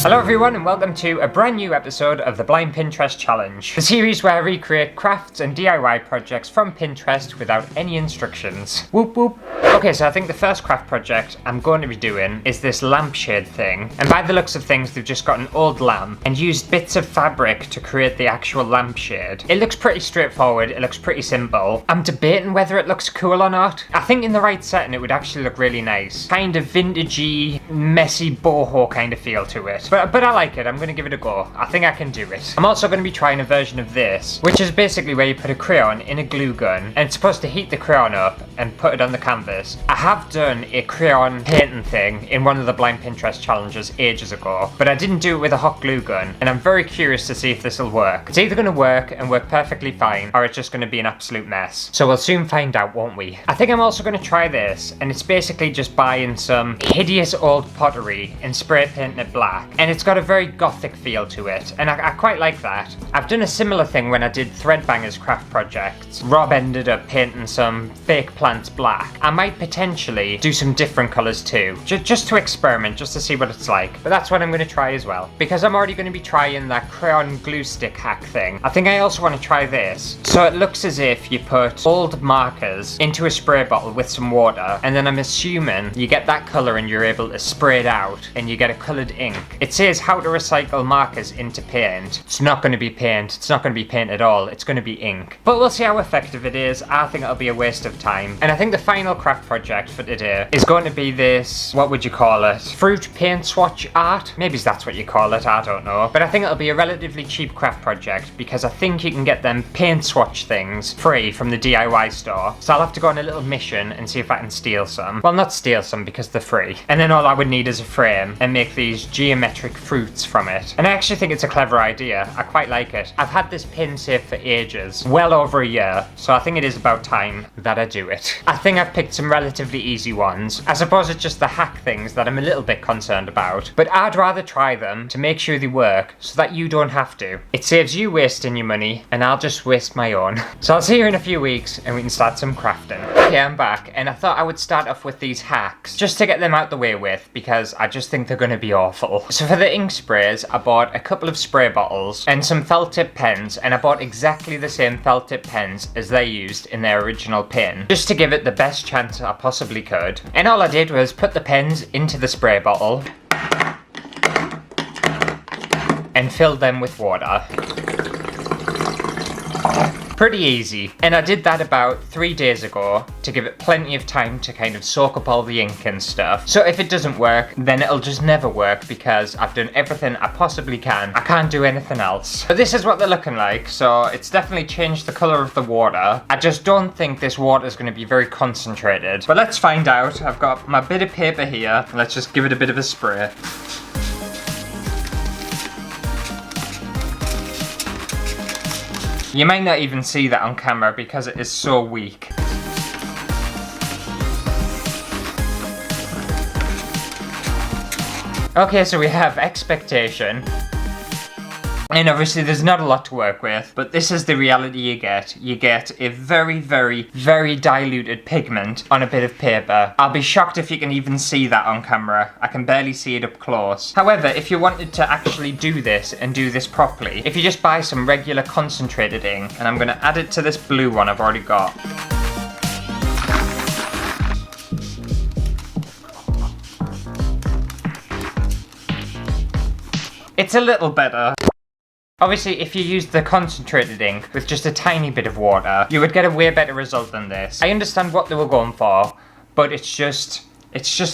Hello everyone and welcome to a brand new episode of the Blind Pinterest Challenge, the series where I recreate crafts and DIY projects from Pinterest without any instructions. Whoop whoop. Okay, so I think the first craft project I'm going to be doing is this lampshade thing, and by the looks of things they've just got an old lamp and used bits of fabric to create the actual lampshade. It looks pretty straightforward, it looks pretty simple. I'm debating whether it looks cool or not. I think in the right setting it would actually look really nice. Kind of vintagey, messy boho kind of feel to it. But I like it, I'm going to give it a go. I think I can do it. I'm also going to be trying a version of this, which is basically where you put a crayon in a glue gun and it's supposed to heat the crayon up and put it on the canvas. I have done a crayon painting thing in one of the Blind Pinterest challenges ages ago, but I didn't do it with a hot glue gun, and I'm very curious to see if this will work. It's either going to work and work perfectly fine, or it's just going to be an absolute mess. So we'll soon find out, won't we? I think I'm also going to try this, and it's basically just buying some hideous old pottery and spray painting it black, and it's got a very gothic feel to it, and I quite like that. I've done a similar thing when I did Threadbanger's craft projects. Rob ended up painting some fake plants black. I might potentially do some different colours too, just to experiment, just to see what it's like. But that's what I'm going to try as well, because I'm already going to be trying that crayon glue stick hack thing. I think I also want to try this. So it looks as if you put old markers into a spray bottle with some water, and then I'm assuming you get that colour and you're able to spray it out and you get a coloured ink. It says how to recycle markers into paint. It's not going to be paint, it's not going to be paint at all, it's going to be ink. But we'll see how effective it is. I think it'll be a waste of time. And I think the final craft project for today is going to be this, what would you call it? Fruit paint swatch art? Maybe that's what you call it, I don't know. But I think it'll be a relatively cheap craft project because I think you can get them paint swatch things free from the DIY store. So I'll have to go on a little mission and see if I can steal some. Well, not steal some because they're free. And then all I would need is a frame and make these geometric fruits from it. And I actually think it's a clever idea. I quite like it. I've had this pin safe for ages, well over a year, so I think it is about time that I do it. I think I've picked some relatively easy ones. I suppose it's just the hack things that I'm a little bit concerned about, but I'd rather try them to make sure they work so that you don't have to. It saves you wasting your money and I'll just waste my own. So I'll see you in a few weeks and we can start some crafting. Okay, I'm back and I thought I would start off with these hacks just to get them out the way with, because I just think they're going to be awful. So for the ink sprays, I bought a couple of spray bottles and some felt tip pens, and I bought exactly the same felt tip pens as they used in their original pin, just to give it the best chance I possibly could. And all I did was put the pens into the spray bottle and filled them with water. Pretty easy. And I did that about 3 days ago to give it plenty of time to kind of soak up all the ink and stuff. So if it doesn't work, then it'll just never work because I've done everything I possibly can. I can't do anything else. But this is what they're looking like. So it's definitely changed the colour of the water. I just don't think this water is going to be very concentrated. But let's find out. I've got my bit of paper here. Let's just give it a bit of a spray. You might not even see that on camera because it is so weak. Okay, so we have expectation. And obviously there's not a lot to work with, but this is the reality you get. You get a very, very, very diluted pigment on a bit of paper. I'll be shocked if you can even see that on camera. I can barely see it up close. However, if you wanted to actually do this and do this properly, if you just buy some regular concentrated ink, and I'm going to add it to this blue one I've already got. It's a little better. Obviously, if you used the concentrated ink with just a tiny bit of water, you would get a way better result than this. I understand what they were going for, but it's just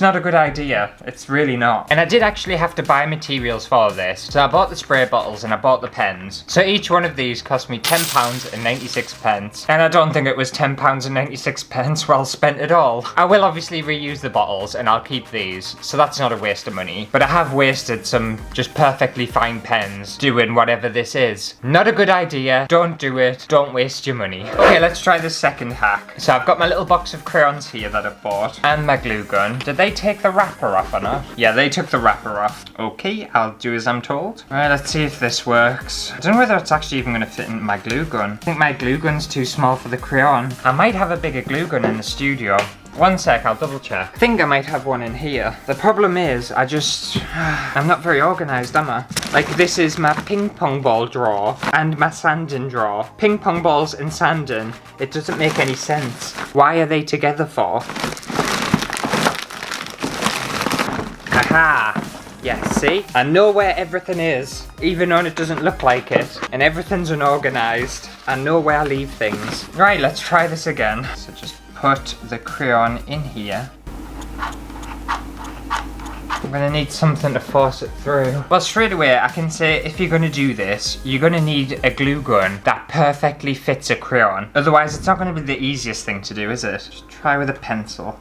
not a good idea. It's really not. And I did actually have to buy materials for this. So I bought the spray bottles and I bought the pens. So each one of these cost me £10.96. And I don't think it was £10.96 well spent at all. I will obviously reuse the bottles and I'll keep these. So that's not a waste of money. But I have wasted some just perfectly fine pens doing whatever this is. Not a good idea. Don't do it. Don't waste your money. Okay, let's try the second hack. So I've got my little box of crayons here that I've bought and my glue gun. Did they take the wrapper off or not? Yeah, they took the wrapper off. Okay, I'll do as I'm told. Alright, let's see if this works. I don't know whether it's actually even going to fit in my glue gun. I think my glue gun's too small for the crayon. I might have a bigger glue gun in the studio. 1 sec, I'll double check. I think I might have one in here. The problem is, I'm not very organised, am I? Like, this is my ping pong ball drawer and my sanding drawer. Ping pong balls and sanding, it doesn't make any sense. Why are they together for? Aha! Yeah, see? I know where everything is, even though it doesn't look like it, and everything's unorganised. I know where I leave things. Right, let's try this again. So just put the crayon in here. I'm gonna need something to force it through. Well, straight away, I can say if you're gonna do this, you're gonna need a glue gun that perfectly fits a crayon. Otherwise, it's not gonna be the easiest thing to do, is it? Just try with a pencil.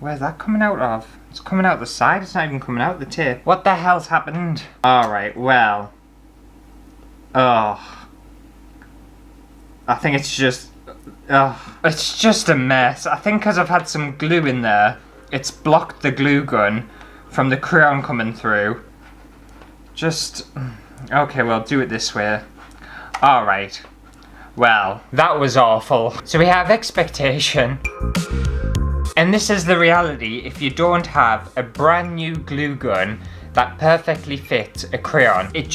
Where's that coming out of? It's coming out the side, it's not even coming out the tip. What the hell's happened? Alright, well. Oh. I think it's just... it's just a mess. I think because I've had some glue in there, it's blocked the glue gun from the crayon coming through. Just... Okay, well, do it this way. Alright. Well, that was awful. So we have expectation. And this is the reality if you don't have a brand new glue gun that perfectly fits a crayon. It's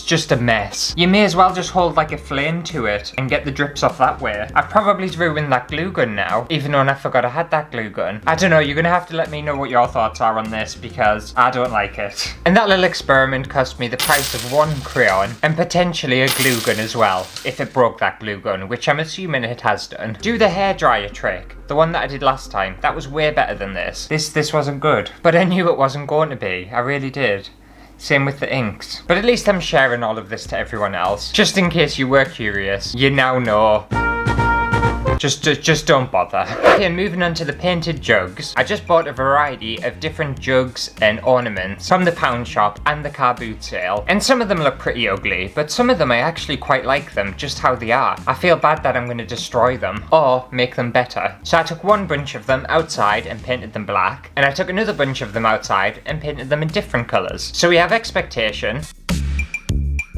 just a mess. You may as well just hold like a flame to it and get the drips off that way. I've probably ruined that glue gun now, even though I forgot I had that glue gun. I don't know, you're gonna have to let me know what your thoughts are on this because I don't like it. And that little experiment cost me the price of 1 crayon and potentially a glue gun as well, if it broke that glue gun, which I'm assuming it has done. Do the hairdryer trick. The one that I did last time, that was way better than this. This wasn't good, but I knew it wasn't going to be. I really did. Same with the inks. But at least I'm sharing all of this to everyone else. Just in case you were curious, you now know. Just don't bother. Okay, moving on to the painted jugs. I just bought a variety of different jugs and ornaments from the pound shop and the car boot sale. And some of them look pretty ugly, but some of them I actually quite like them, just how they are. I feel bad that I'm going to destroy them, or make them better. So I took one bunch of them outside and painted them black, and I took another bunch of them outside and painted them in different colours. So we have expectation.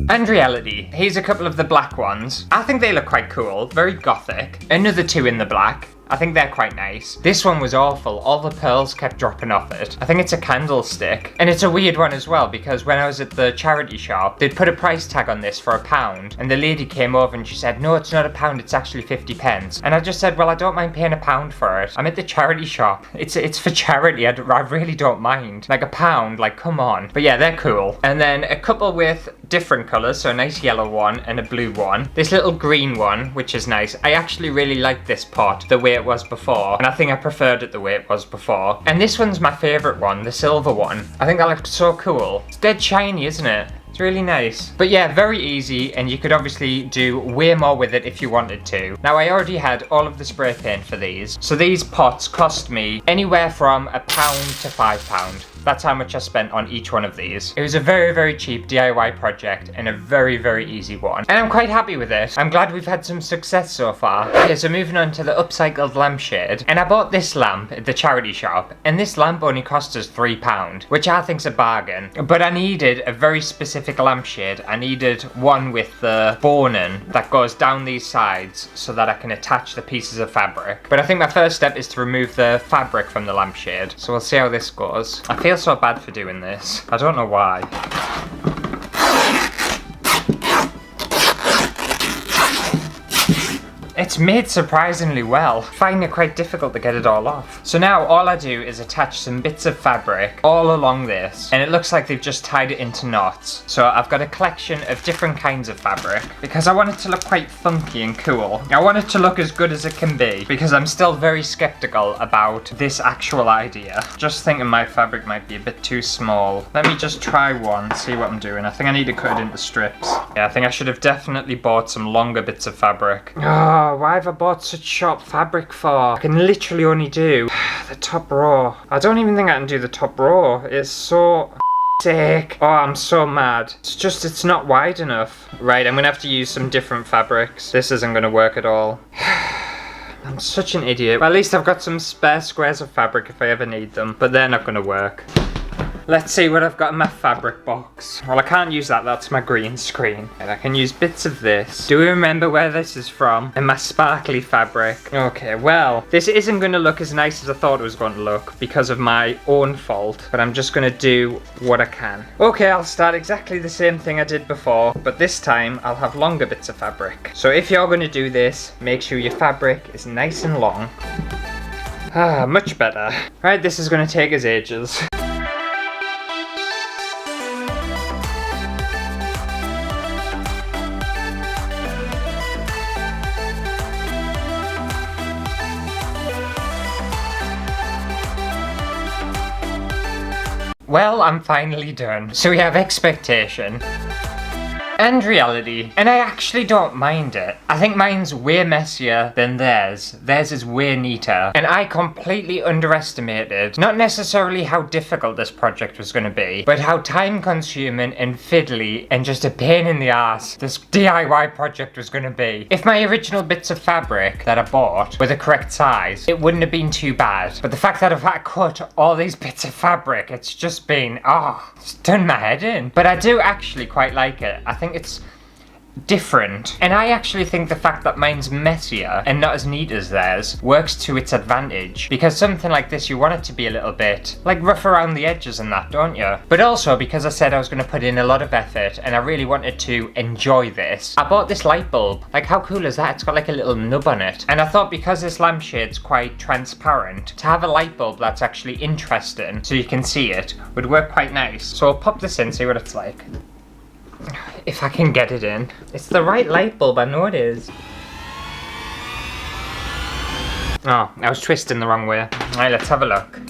And reality. Here's a couple of the black ones. I think they look quite cool, very gothic. Another 2 in the black. I think they're quite nice. This one was awful. All the pearls kept dropping off it. I think it's a candlestick. And it's a weird one as well because when I was at the charity shop, they'd put a price tag on this for £1. And the lady came over and she said, no, it's not £1, it's actually 50 pence. And I just said, well, I don't mind paying £1 for it. I'm at the charity shop. It's for charity. I really don't mind. Like £1, like come on. But yeah, they're cool. And then a couple with different colours. So a nice yellow one and a blue one. This little green one, which is nice. I actually really like this pot, the way it was before, and I think I preferred it the way it was before. And this one's my favourite one, the silver one. I think that looks so cool. It's dead shiny, isn't it? It's really nice. But yeah, very easy, and you could obviously do way more with it if you wanted to. Now, I already had all of the spray paint for these, so these pots cost me anywhere from £1 to £5. That's how much I spent on each one of these. It was a very, very cheap DIY project and a very, very easy one. And I'm quite happy with it. I'm glad we've had some success so far. Okay, so moving on to the upcycled lampshade. And I bought this lamp at the charity shop, and this lamp only cost us £3, which I think's a bargain. But I needed a very specific lampshade. I needed one with the boning that goes down these sides so that I can attach the pieces of fabric. But I think my first step is to remove the fabric from the lampshade. So we'll see how this goes. I feel so bad for doing this. I don't know why. It's made surprisingly well. I find it quite difficult to get it all off. So now all I do is attach some bits of fabric all along this, and it looks like they've just tied it into knots. So I've got a collection of different kinds of fabric because I want it to look quite funky and cool. I want it to look as good as it can be because I'm still very skeptical about this actual idea. Just thinking my fabric might be a bit too small. Let me just try one, see what I'm doing. I think I need to cut it into strips. Yeah, I think I should have definitely bought some longer bits of fabric. Oh, why have I bought such short fabric for? I can literally only do the top row. I don't even think I can do the top row. It's so sick. Oh, I'm so mad. It's not wide enough. Right, I'm gonna have to use some different fabrics. This isn't gonna work at all. I'm such an idiot. Well, at least I've got some spare squares of fabric if I ever need them, but they're not gonna work. Let's see what I've got in my fabric box. Well, I can't use that, that's my green screen. And I can use bits of this. Do we remember where this is from? And my sparkly fabric. Okay, well, this isn't going to look as nice as I thought it was going to look because of my own fault. But I'm just going to do what I can. Okay, I'll start exactly the same thing I did before, but this time I'll have longer bits of fabric. So if you're going to do this, make sure your fabric is nice and long. Ah, much better. Right, this is going to take us ages. Well, I'm finally done. So we have expectation and reality, and I actually don't mind it. I think mine's way messier than theirs. Theirs is way neater, and I completely underestimated not necessarily how difficult this project was going to be, but how time consuming and fiddly and just a pain in the ass this DIY project was going to be. If my original bits of fabric that I bought were the correct size, it wouldn't have been too bad, but the fact that I've had to cut all these bits of fabric, it's just been, it's done my head in. But I do actually quite like it. I think it's different, and I actually think the fact that mine's messier and not as neat as theirs works to its advantage, because something like this you want it to be a little bit like rough around the edges and that, don't you? But also because I said I was going to put in a lot of effort and I really wanted to enjoy this, I bought this light bulb. Like, how cool is that? It's got like a little nub on it, and I thought because this lampshade's quite transparent, to have a light bulb that's actually interesting so you can see it would work quite nice. So I'll pop this in, see what it's like. If I can get it in. It's the right light bulb, I know it is. Oh, I was twisting the wrong way. Alright, let's have a look.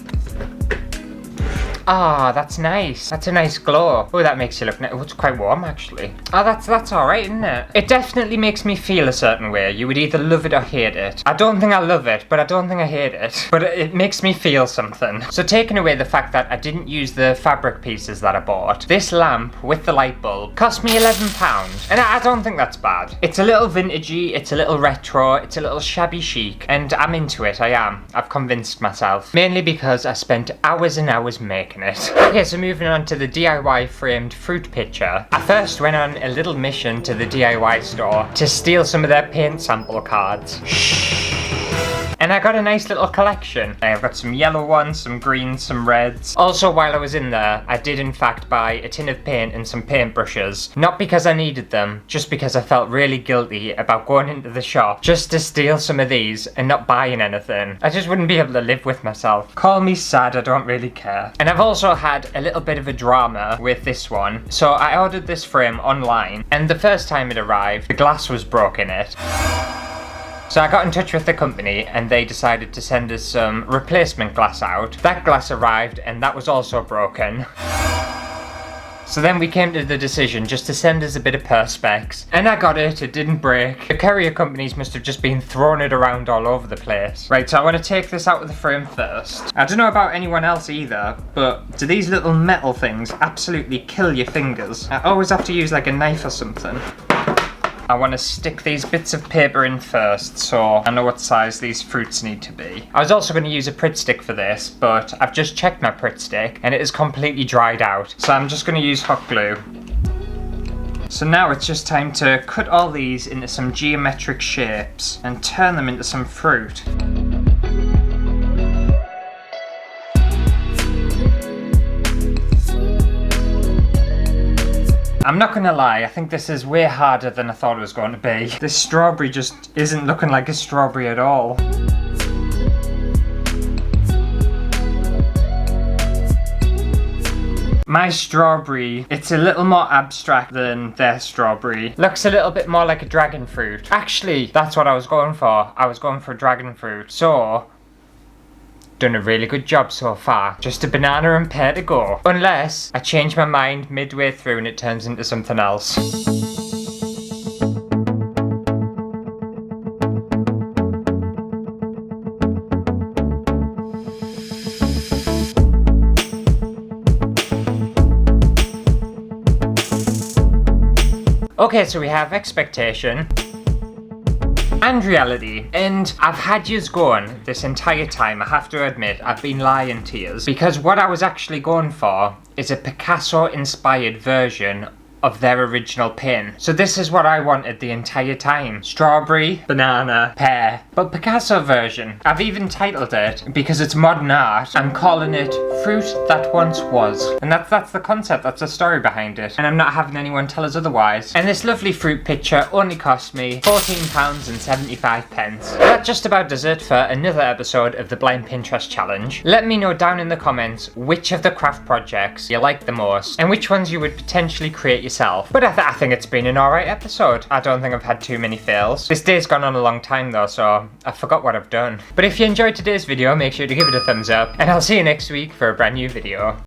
Ah, that's nice. That's a nice glow. Oh, that makes you look nice. Oh, it's quite warm, actually. Oh, that's alright, isn't it? It definitely makes me feel a certain way. You would either love it or hate it. I don't think I love it, but I don't think I hate it. But it makes me feel something. So taking away the fact that I didn't use the fabric pieces that I bought, this lamp with the light bulb cost me £11. And I don't think that's bad. It's a little vintagey, it's a little retro, it's a little shabby chic, and I'm into it, I am. I've convinced myself. Mainly because I spent hours and hours making it. Okay, so moving on to the DIY framed fruit pitcher. I first went on a little mission to the DIY store to steal some of their paint sample cards. And I got a nice little collection. I've got some yellow ones, some greens, some reds. Also, while I was in there, I did in fact buy a tin of paint and some paintbrushes. Not because I needed them, just because I felt really guilty about going into the shop just to steal some of these and not buying anything. I just wouldn't be able to live with myself. Call me sad, I don't really care. And I've also had a little bit of a drama with this one. So I ordered this frame online, and the first time it arrived, the glass was broken in it. So I got in touch with the company and they decided to send us some replacement glass out. That glass arrived and that was also broken. So then we came to the decision just to send us a bit of Perspex. And I got it, it didn't break. The courier companies must have just been throwing it around all over the place. Right, so I want to take this out of the frame first. I don't know about anyone else either, but do these little metal things absolutely kill your fingers? I always have to use like a knife or something. I want to stick these bits of paper in first, so I know what size these fruits need to be. I was also going to use a Pritt stick for this, but I've just checked my Pritt stick and it is completely dried out. So I'm just going to use hot glue. So now it's just time to cut all these into some geometric shapes and turn them into some fruit. I'm not gonna lie, I think this is way harder than I thought it was going to be. This strawberry just isn't looking like a strawberry at all. My strawberry, it's a little more abstract than their strawberry. Looks a little bit more like a dragon fruit. Actually, that's what I was going for. I was going for dragon fruit. So, done a really good job so far. Just a banana and pear to go. Unless I change my mind midway through and it turns into something else. Okay, so we have expectation. and reality. And I've had yous going this entire time. I have to admit, I've been lying to yous, because what I was actually going for is a Picasso inspired version of their original pin. So this is what I wanted the entire time. Strawberry, banana, pear, but Picasso version. I've even titled it, because it's modern art, I'm calling it Fruit That Once Was. And that's the concept, that's the story behind it. And I'm not having anyone tell us otherwise. And this lovely fruit picture only cost me £14.75. That just about does it for another episode of the Blind Pinterest Challenge. Let me know down in the comments which of the craft projects you like the most, and which ones you would potentially create yourself. But I think it's been an alright episode. I don't think I've had too many fails. This day's gone on a long time though, so I forgot what I've done. But if you enjoyed today's video, make sure to give it a thumbs up, and I'll see you next week for a brand new video.